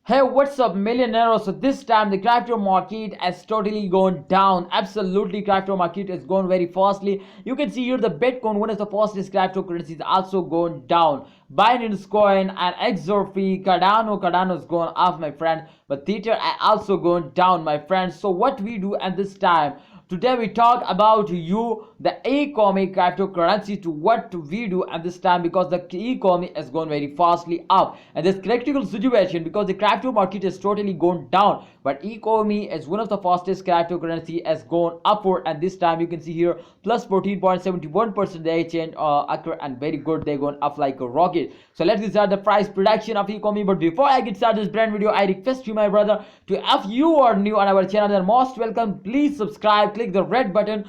Hey, what's up, millionaires? So this time the crypto market has totally gone down. Absolutely, crypto market is going very fastly. You can see here the Bitcoin, one of the fastest cryptocurrencies, also going down. Binance Coin and XRP, Cardano is going up, my friend. But Tether are also going down, my friend. So what we do at this time? Today we talk about the Ecomi cryptocurrency to what we do at this time, because the Ecomi is going very fastly up and this critical situation because the crypto market is totally going down, but Ecomi is one of the fastest cryptocurrency has gone upward, and this time you can see here plus 14.71% they change occur, and very good, they're going up like a rocket. So let's get start the price prediction of Ecomi. But before I get started this brand video, I request you, my brother, to if you are new on our channel, then most welcome, please subscribe, click the red button,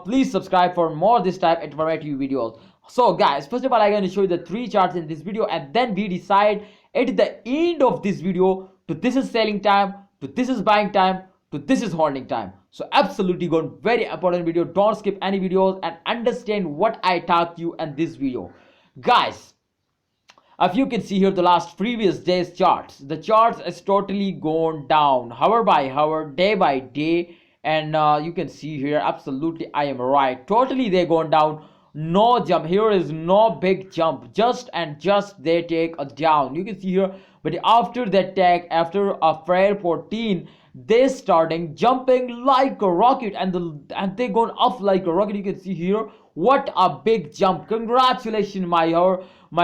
please subscribe for more this type informative videos. So guys, first of all, I'm going to show you the three charts in this video, and then we decide at the end of this video to this is selling time, to this is buying time, to this is holding time. So absolutely good, very important video. Don't skip any videos and understand what I talk to you in this video. Guys, if you can see here the last previous days charts, the charts is totally gone down hour by hour, day by day, and you can see here absolutely I am right, totally they gone down. No jump here, is no big jump, just they take a down, you can see here. But after that tag, after a fair 14, they starting jumping like a rocket, and they going up like a rocket. You can see here what a big jump. Congratulations, my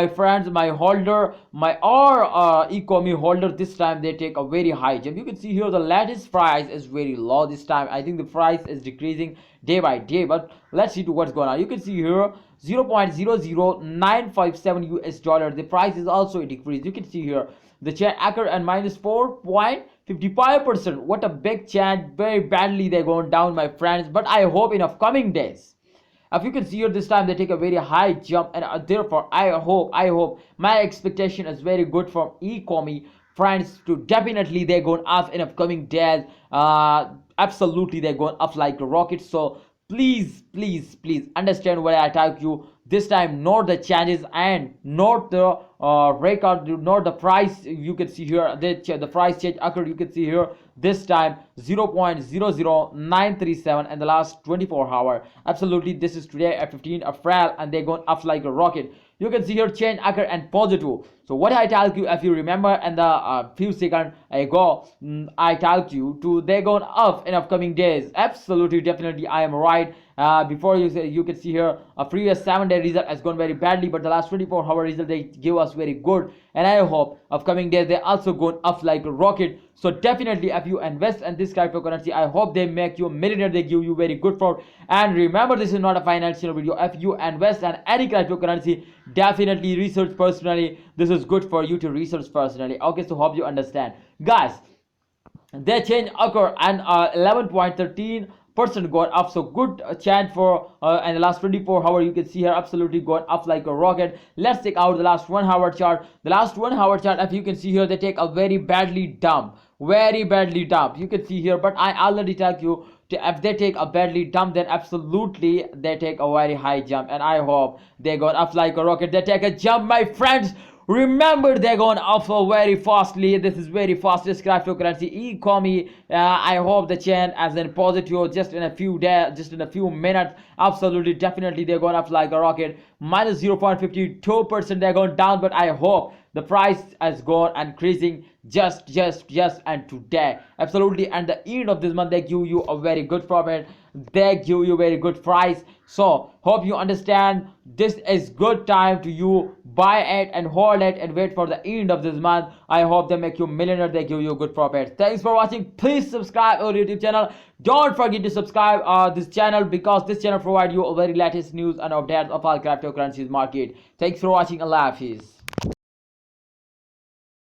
friends, my holder, my Ecomi holder. This time they take a very high jump. You can see here the latest price is very low this time. I think the price is decreasing day by day, but let's see to what's going on. You can see here 0.00957 US dollar. The price is also decreased. You can see here the chain occur and minus 4.55%. What a big change. Very badly they're going down, my friends, but I hope in upcoming days, if you can see here this time they take a very high jump, and therefore I hope my expectation is very good from Ecomi friends to definitely they're going up in upcoming days. Absolutely they're going up like a rocket. So please understand what I tell you this time, not the changes and not the record, not the price. You can see here the price change occurred. You can see here this time 0.00937 in the last 24 hours. Absolutely, this is today at 15 April, and they're going up like a rocket. You can see here change occur and positive. So what I told you, if you remember in the few seconds ago, I told you to they're going up in upcoming days. Absolutely, definitely I am right. Before you can see here a previous 7-day result has gone very badly, but the last 24-hour result they give us very good, and I hope upcoming days they also going up like a rocket. So definitely if you invest in this cryptocurrency, I hope they make you a millionaire, they give you very good profit. And remember, this is not a financial video. If you invest in any cryptocurrency, definitely research personally. This is good for you to research personally. Okay, so hope you understand, guys. They change occur and 11.13% going up, so good chance for in the last 24 hours. You can see here absolutely going up like a rocket. Let's take out the last 1 hour chart. The last 1 hour chart, if you can see here, they take a very badly dump, you can see here. But I already tell you if they take a badly dump, then absolutely they take a very high jump, and I hope they go up like a rocket. They take a jump, my friends. Remember, they're going up very fastly. This is very fastest cryptocurrency, Ecomi. I hope the chain as in positive just in a few days, just in a few minutes. Absolutely, definitely they're going up like a rocket. Minus 0.52% they're going down, but I hope the price has gone increasing just and today. Absolutely, and the end of this month they give you a very good profit. They give you very good price. So hope you understand, this is good time to you buy it and hold it and wait for the end of this month. I hope they make you a millionaire, they give you good profit. Thanks for watching. Please subscribe our YouTube channel. Don't forget to subscribe this channel, because this channel provides you a very latest news and updates of all cryptocurrencies market. Thanks for watching. Allah Hafiz.